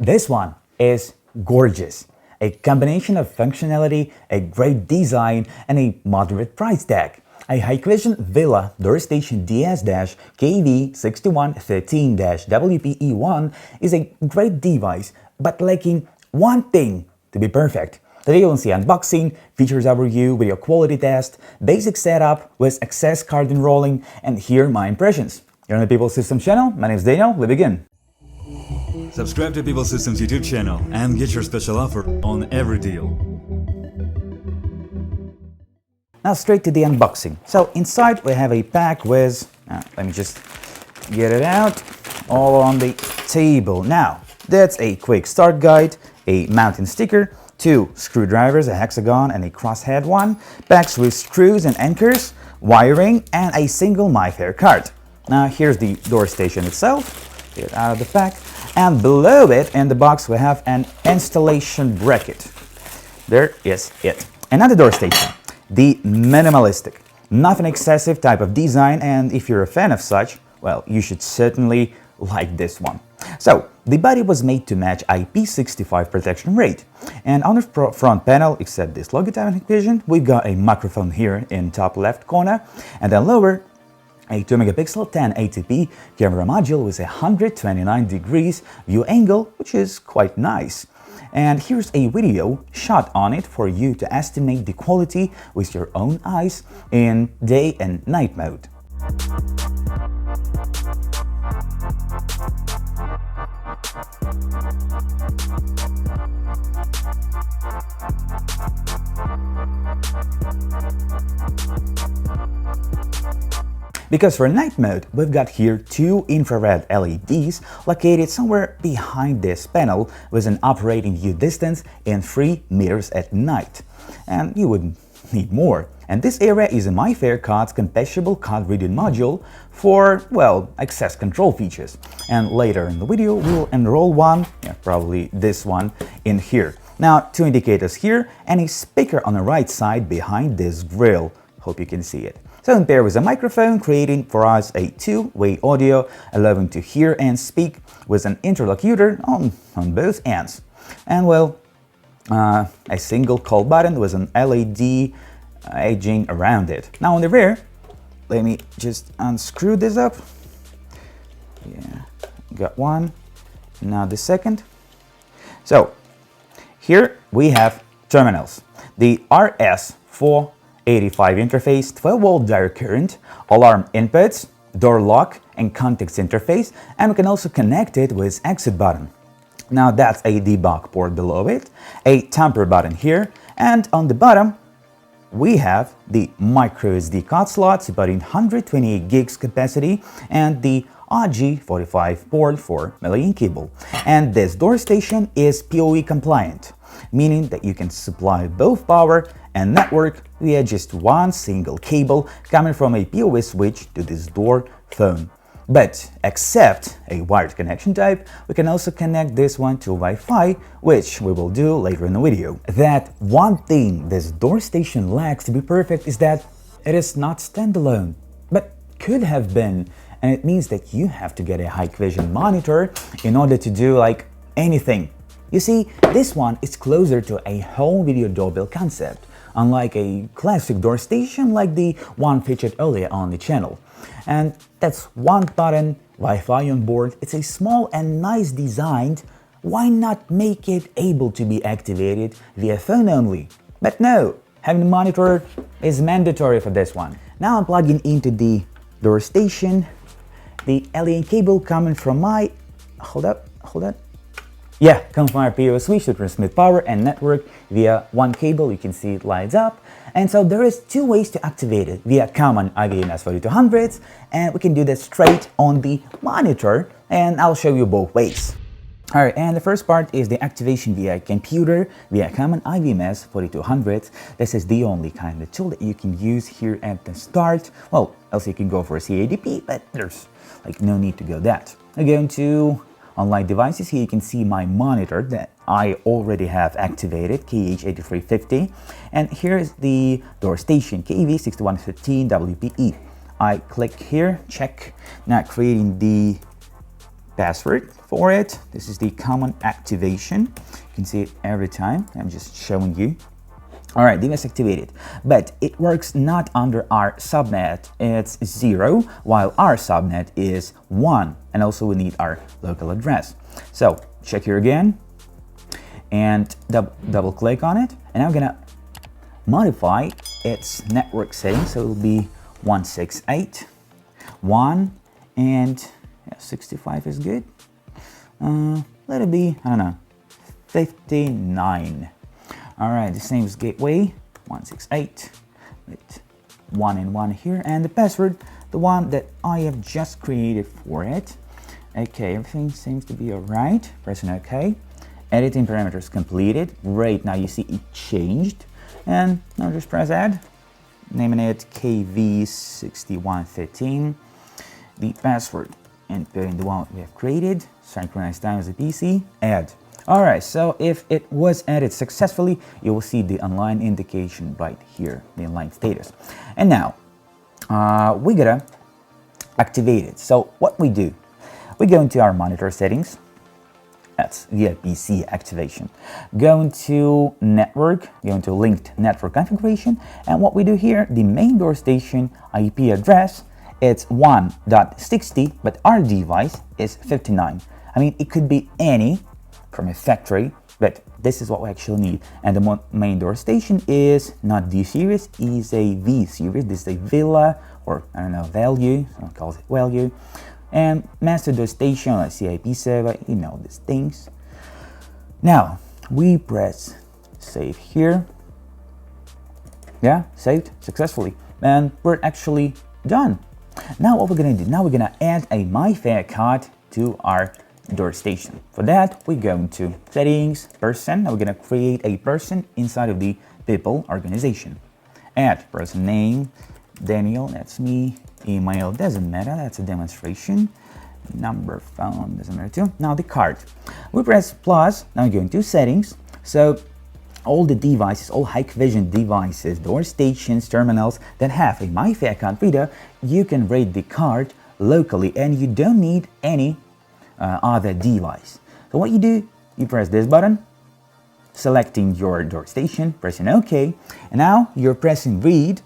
This one is gorgeous. A combination of functionality, a great design, and a moderate price tag. A Hikvision Villa DoorStation DS-KV6113-WPE1 is a great device, but lacking one thing to be perfect. Today you'll see unboxing, features overview, video quality test, basic setup with access card enrolling, and here my impressions. You're on the Pipl Systems channel. My name is Daniel. We begin. Subscribe to Pipl Systems YouTube channel and get your special offer on every deal. Now straight to the unboxing. So inside we have a pack with, let me just get it out, all on the table. Now that's a quick start guide, a mounting sticker, 2 screwdrivers, a hexagon and a crosshead one, packs with screws and anchors, wiring, and a single Mifare card. Now here's the door station itself, get it out of the pack, and below it in the box we have an installation bracket. There is it. Another door station, the minimalistic, nothing excessive type of design, and if you're a fan of such, well, you should certainly like this one. So the body was made to match IP65 protection rate, and on the front panel, except this logo type in Hikvision, we've got a microphone here in top left corner, and then lower a 2-megapixel 1080p camera module with a 129 degrees view angle, which is quite nice. And here's a video shot on it for you to estimate the quality with your own eyes in day and night mode. Because for night mode, we've got here 2 infrared LEDs located somewhere behind this panel with an operating view distance in 3 meters at night. And you wouldn't need more. And this area is a Mifare card's compatible card reading module for, well, access control features. And later in the video, we'll enroll one, probably this one, in here. Now, 2 indicators here and a speaker on the right side behind this grill. Hope you can see it. So in pair with a microphone, creating for us a 2-way audio, allowing to hear and speak with an interlocutor on both ends. And well, a single call button with an LED edging around it. Now on the rear, let me just unscrew this up. Yeah, got one. Now the second. So here we have terminals. The RS485 interface, 12-volt direct current, alarm inputs, door lock and context interface, and we can also connect it with exit button. Now that's a debug port below it, a tamper button here, and on the bottom we have the MicroSD card slot supporting 128 gigs capacity and the RG45 port for million cable. And this door station is PoE compliant, meaning that you can supply both power and network via just one single cable coming from a PoE switch to this door phone. But except a wired connection type, we can also connect this one to Wi-Fi, which we will do later in the video. That one thing this door station lacks to be perfect is that it is not standalone, but could have been, and it means that you have to get a Hikvision monitor in order to do like anything. You see, this one is closer to a home video doorbell concept, unlike a classic door station like the one featured earlier on the channel. And that's one button, Wi-Fi on board. It's a small and nice design. Why not make it able to be activated via phone only? But no, having a monitor is mandatory for this one. Now I'm plugging into the door station. The LED cable coming from my, hold up. Yeah, comes from our PoE switch to transmit power and network via one cable. You can see it lights up. And so there is 2 ways to activate it via common IVMS 4200s, and we can do that straight on the monitor, and I'll show you both ways. Alright, and the first part is the activation via computer via common IVMS 4200s. This is the only kind of tool that you can use here at the start. Well, else you can go for a CADP, but there's like no need to go that. I'm going to online devices. Here you can see my monitor that I already have activated, KH8350, and here's the door station KV6113-WPE. I click here, check, now creating the password for it. This is the common activation. You can see it every time. I'm just showing you. All right, device activated, but it works not under our subnet. It's 0, while our subnet is 1, and also we need our local address. So check here again, and double click on it, and I'm gonna modify its network settings, so it'll be 168.1, and 65 is good. Let it be, I don't know, 59. All right, the same as gateway, 168 with 1 and 1 here, and the password, the one that I have just created for it. Okay, everything seems to be all right. Pressing OK. Editing parameters completed. Great, now you see it changed. And now just press add, naming it KV6113. The password, inputting the one we have created. Synchronize time as a PC. Add. Alright, so if it was added successfully, you will see the online indication right here, the online status. And now, we gotta activate it. So what we do, we go into our monitor settings, that's via PC activation. Go into network, go into linked network configuration, and what we do here, the main door station IP address, it's 1.60, but our device is 59. I mean, it could be any from a factory, but this is what we actually need. And the main door station is not D series, is a V series. This is a Villa, or I don't know, value, someone calls it value. And master door station, let's see, IP server, you know these things. Now, we press save here. Yeah, saved successfully. And we're actually done. Now what we're gonna do, now we're gonna add a Mifare card to our door station. For that, we go into settings, person. Now we're gonna create a person inside of the Pipl organization. Add person name, Daniel, that's me. Email, doesn't matter, that's a demonstration. Number, phone, doesn't matter too. Now the card. We press plus, now we go into settings. So all the devices, all Hikvision devices, door stations, terminals that have a Mifare account reader, you can read the card locally and you don't need any other device. So what you do, you press this button, selecting your door station, pressing OK, and now you're pressing read.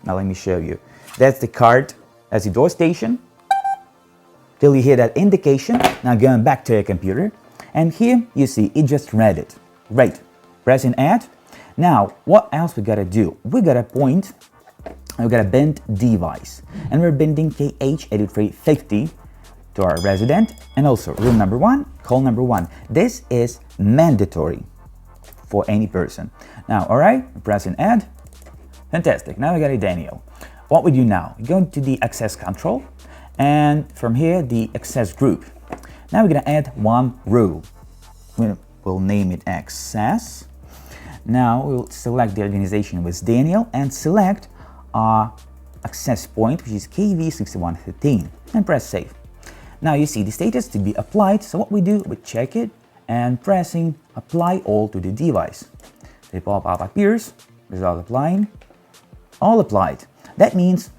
Now let me show you. That's the card, that's the door station, till you hear that indication. Now going back to your computer, and here you see it just read it. Great. Pressing add. Now what else we gotta do? We gotta point, we gotta bend device, and we're bending KH8350 to our resident, and also room number 1, call number 1. This is mandatory for any person. Now, all right, pressing add. Fantastic. Now we got a Daniel. What we do now, we go into the access control, and from here the access group. Now we're gonna add one rule. We'll name it access. Now we'll select the organization with Daniel and select our access point, which is KV6113, and press save. Now you see the status to be applied, so what we do, we check it and pressing apply all to the device. The pop-up appears, result applying, all applied. That means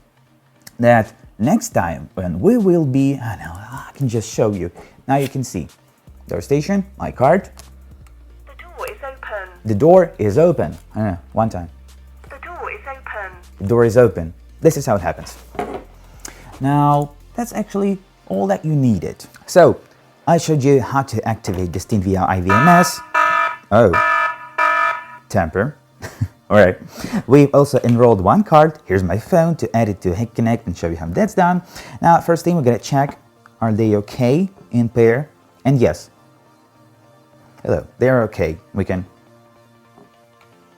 that next time when we will be, I can just show you. Now you can see door station, my card. The door is open. The door is open. One time. The door is open. The door is open. This is how it happens. Now that's actually all that you needed. So I showed you how to activate this thing via IVMS. Oh, temper. All right. We've also enrolled one card. Here's my phone to add it to HikConnect and show you how that's done. Now, first thing we're gonna check, are they okay in pair? And yes. Hello, they're okay. We can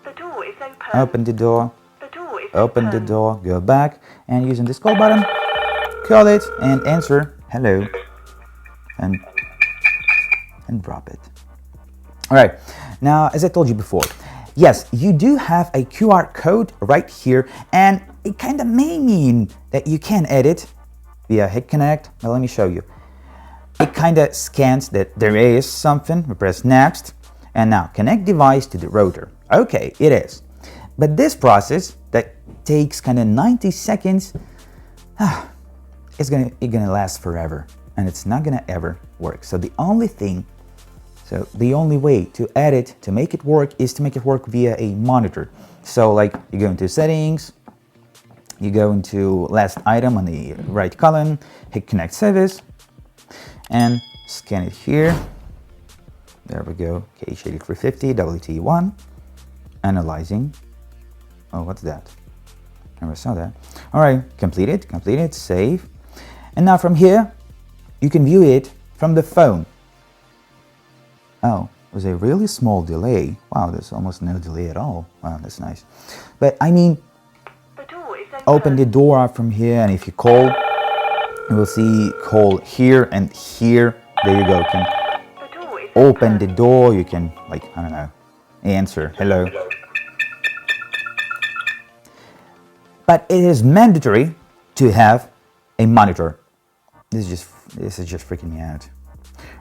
The door is open. open the door, The door is open the door, go back, and using this call button, call it and answer hello, and drop it. All right. Now, as I told you before, yes, you do have a QR code right here, and it kind of may mean that you can edit via HikConnect. Now, let me show you. It kind of scans that there is something. We press next, and now connect device to the router. Okay, it is. But this process that takes kind of 90 seconds, it's gonna last forever. and it's not gonna ever work. So the only way to add it, to make it work, is to make it work via a monitor. So like you go into settings, you go into last item on the right column, hit connect service, and scan it here. There we go, KH8350 WPE1, analyzing. Oh, what's that? Never saw that. All right, completed, save. And now from here, you can view it from the phone. Oh, it was a really small delay. Wow, there's almost no delay at all. Wow, that's nice. But I mean, The door is open the door up from here, and if you call, you will see call here and here. There you go. You can The door is open the door. You can, like, I don't know, answer hello. But it is mandatory to have a monitor. This is just freaking me out.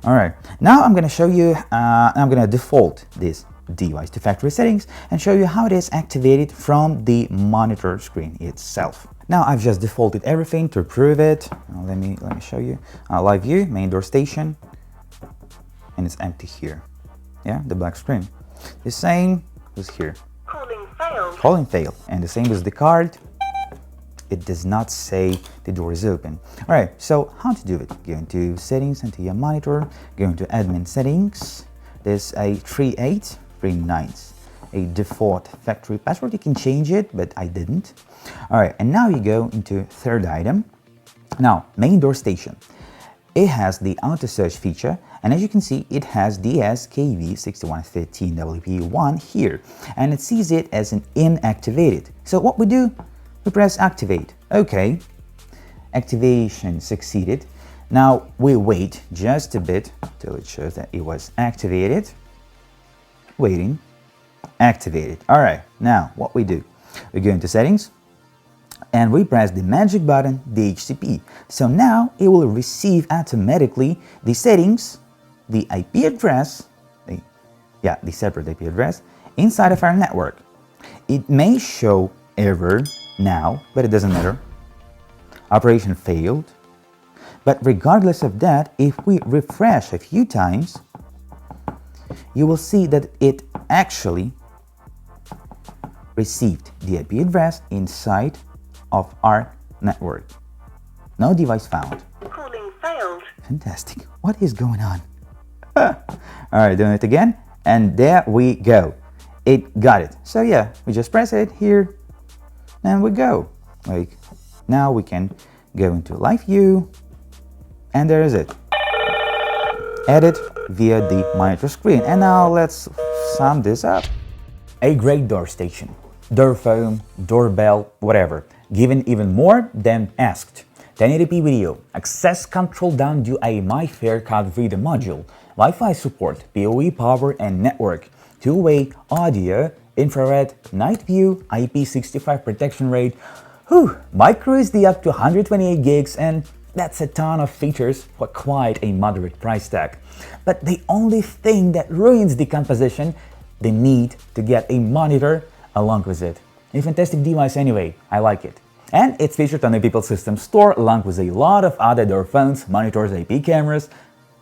All right, now I'm gonna show you, I'm gonna default this device to factory settings and show you how it is activated from the monitor screen itself. Now I've just defaulted everything to prove it. Let me show you. Live view, main door station, and it's empty here. Yeah, the black screen. The same was here. calling failed. Calling failed, and the same with the card. It does not say the door is open. All right, so how to do it? Go into settings, into your monitor, go into admin settings. There's a 3839, a default factory password. You can change it, but I didn't. All right, and now you go into third item. Now, main door station. It has the auto search feature, and as you can see, it has DS-KV6113-WPE1 here, and it sees it as an inactivated. So what we do? We press activate. Okay, activation succeeded. Now we wait just a bit till it shows that it was activated. Waiting, activated. All right, now what we do? We go into settings and we press the magic button, DHCP. So now it will receive automatically the settings, the IP address, the separate IP address inside of our network. It may show error now, but it doesn't matter. Operation failed. But regardless of that, if we refresh a few times, you will see that it actually received the IP address inside of our network. No device found. Calling failed. Fantastic. What is going on? All right, doing it again, and there we go. It got it. So yeah, we just press it here, and we go. Like, now we can go into live view, and there is it. Edit via the monitor screen. And now let's sum this up. A great door station, door phone, doorbell, whatever, given even more than asked. 1080p video, access control down to a Mifare card reader module, Wi-Fi support, PoE power and network, two-way audio, infrared, night view, IP65 protection rate, MicroSD up to 128 gigs, and that's a ton of features for quite a moderate price tag. But the only thing that ruins the composition, the need to get a monitor along with it. A fantastic device anyway, I like it. And it's featured on the Pipl Systems Store along with a lot of other door phones, monitors, IP cameras,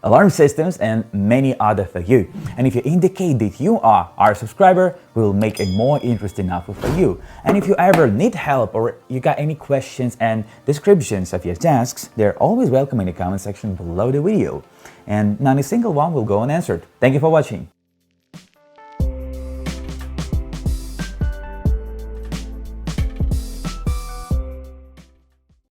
alarm systems, and many other for you. And if you indicate that you are our subscriber, we will make a more interesting offer for you. And if you ever need help or you got any questions and descriptions of your tasks, they're always welcome in the comment section below the video. And not a single one will go unanswered. Thank you for watching.